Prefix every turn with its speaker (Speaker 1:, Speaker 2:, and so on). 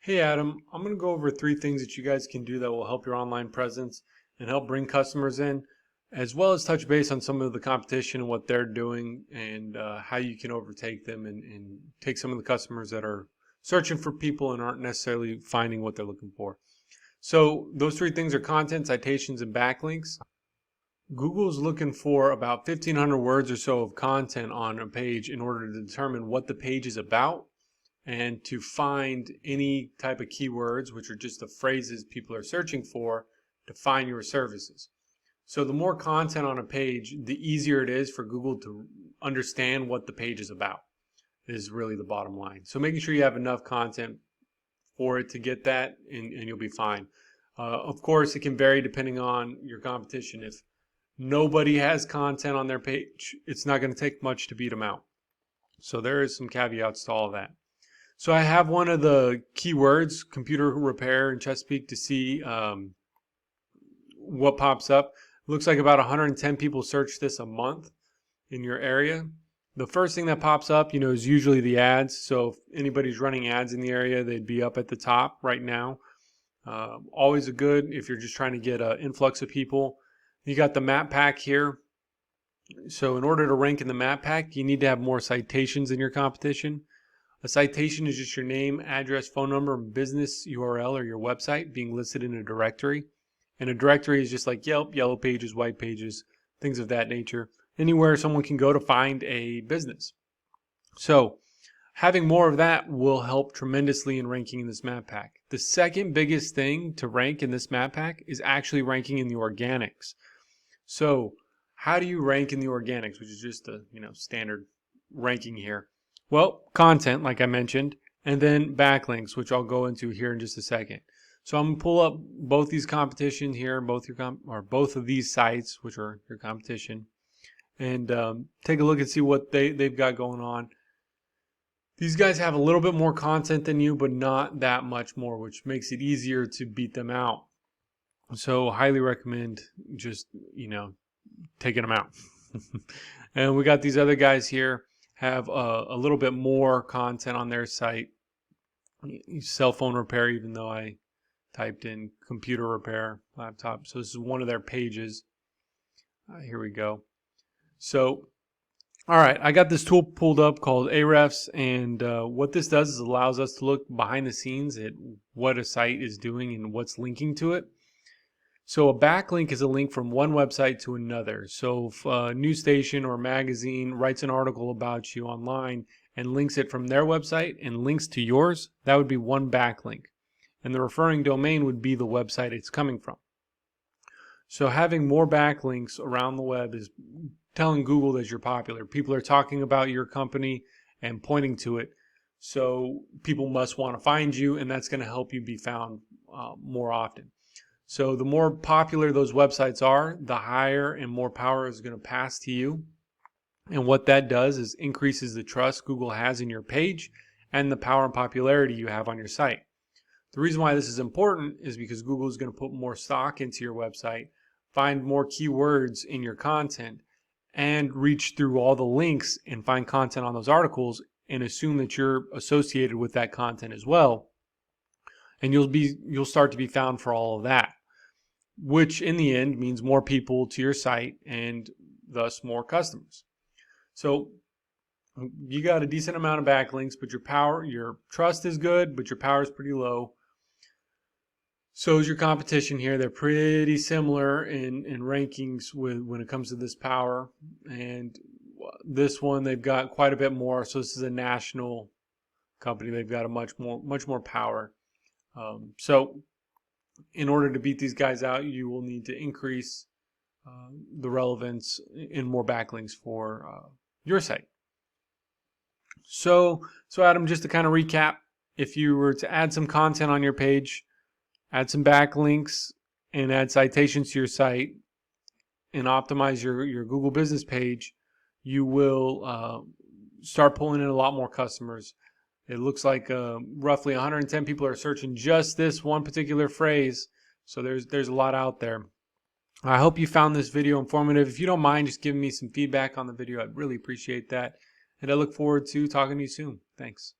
Speaker 1: Hey Adam, I'm going to go over 3 things that you guys can do that will help your online presence and help bring customers in, as well as touch base on some of the competition and what they're doing and how you can overtake them and take some of the customers that are searching for people and aren't necessarily finding what they're looking for. So those 3 things are content, citations, and backlinks. Google's looking for about 1,500 words or so of content on a page in order to determine what the page is about and to find any type of keywords, which are just the phrases people are searching for, to find your services. So the more content on a page, the easier it is for Google to understand what the page is about, is really the bottom line. So making sure you have enough content for it to get that, and you'll be fine. Of course, it can vary depending on your competition. If nobody has content on their page, it's not going to take much to beat them out. So there is some caveats to all of that. So I have one of the keywords, computer repair in Chesapeake, to see what pops up. It looks like about 110 people search this a month in your area. The first thing that pops up, is usually the ads. So if anybody's running ads in the area, they'd be up at the top right now. Always a good if you're just trying to get an influx of people. You got the map pack here. So in order to rank in the map pack, you need to have more citations in your competition. A citation is just your name, address, phone number, and business URL or your website being listed in a directory. And a directory is just like Yelp, Yellow Pages, White Pages, things of that nature. Anywhere someone can go to find a business. So having more of that will help tremendously in ranking in this map pack. The second biggest thing to rank in this map pack is actually ranking in the organics. So how do you rank in the organics, which is just a standard ranking here? Well, content, like I mentioned, and then backlinks, which I'll go into here in just a second. So I'm going to pull up both these competition here, both of these sites, which are your competition, and take a look and see what they've got going on. These guys have a little bit more content than you, but not that much more, which makes it easier to beat them out. So highly recommend just, taking them out. And we got these other guys here. Have a little bit more content on their site. Cell phone repair, even though I typed in computer repair laptop. So this is one of their pages. Here we go. So, all right, I got this tool pulled up called Ahrefs, and what this does is allows us to look behind the scenes at what a site is doing and what's linking to it. So a backlink is a link from one website to another. So if a news station or magazine writes an article about you online and links it from their website and links to yours, that would be one backlink. And the referring domain would be the website it's coming from. So having more backlinks around the web is telling Google that you're popular. People are talking about your company and pointing to it. So people must want to find you, and that's going to help you be found more often. So the more popular those websites are, the higher and more power is going to pass to you. And what that does is increases the trust Google has in your page and the power and popularity you have on your site. The reason why this is important is because Google is going to put more stock into your website, find more keywords in your content, and reach through all the links and find content on those articles and assume that you're associated with that content as well. And you'll start to be found for all of that, which in the end means more people to your site and thus more customers. So you got a decent amount of backlinks, but your trust is good, but your power is pretty low. So is your competition here. They're pretty similar in rankings when it comes to this power. And this one, they've got quite a bit more. So this is a national company. They've got a much more power. So in order to beat these guys out, you will need to increase the relevance in more backlinks for your site. So Adam, just to kind of recap, if you were to add some content on your page, add some backlinks, and add citations to your site, and optimize your Google business page, you will start pulling in a lot more customers. It looks like roughly 110 people are searching just this one particular phrase. So there's a lot out there. I hope you found this video informative. If you don't mind just giving me some feedback on the video, I'd really appreciate that. And I look forward to talking to you soon. Thanks.